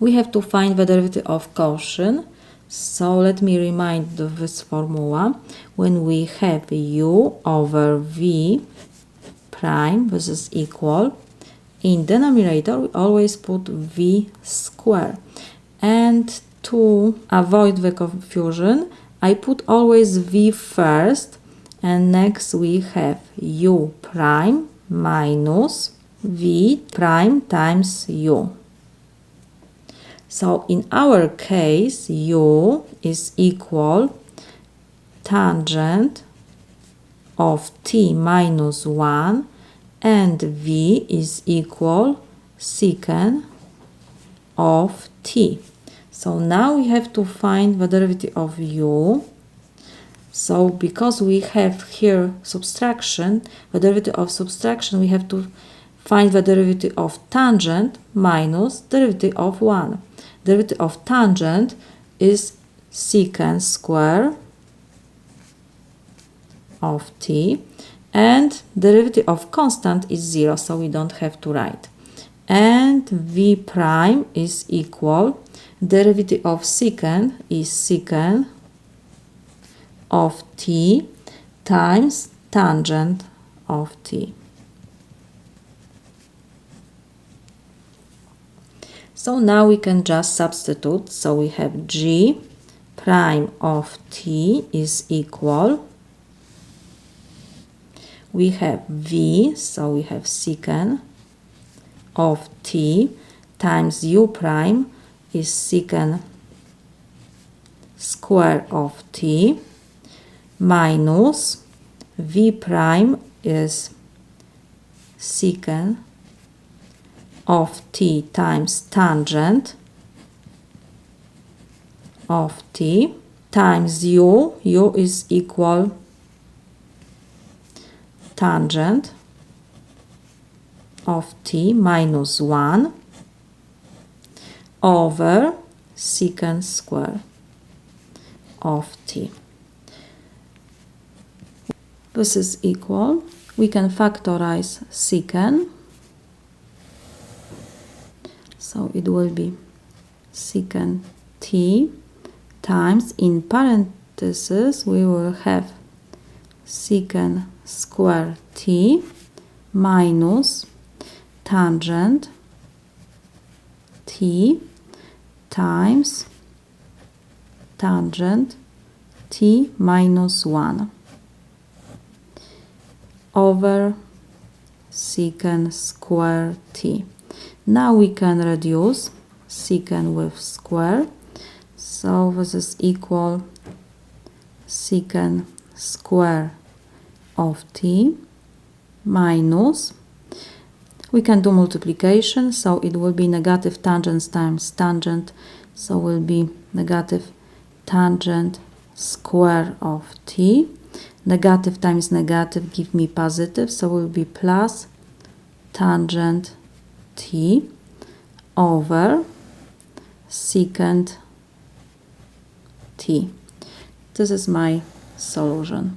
we have to find the derivative of quotient. So let me remind this formula. When we have u over v prime, this is equal. In denominator, we always put v square. And to avoid the confusion, I put always v first, and next we have u prime minus v prime times u. So in our case, u is equal tangent of t minus 1 and v is equal secant of t. So now we have to find the derivative of u. So because we have here subtraction, the derivative of subtraction, we have to find the derivative of tangent minus derivative of 1. Derivative of tangent is secant square of t, and derivative of constant is 0, so we don't have to write. And v prime is equal, derivative of secant is secant of t times tangent of t. So now we can just substitute. So we have g prime of t is equal, we have v, so we have secant of t times u prime is secant square of t minus v prime is secant of t times tangent of t times u is equal tangent of t minus 1 over secant square of t. This is equal. We can factorize secant. So it will be secant t times, in parentheses, we will have secant square t minus tangent t times tangent t minus 1 over secant square t. Now we can reduce secant with square, so this is equal secant square of t minus, we can do multiplication, so it will be negative tangent times tangent, so will be negative tangent square of t. Negative times negative give me positive, so will be plus tangent t over secant t. This is my solution.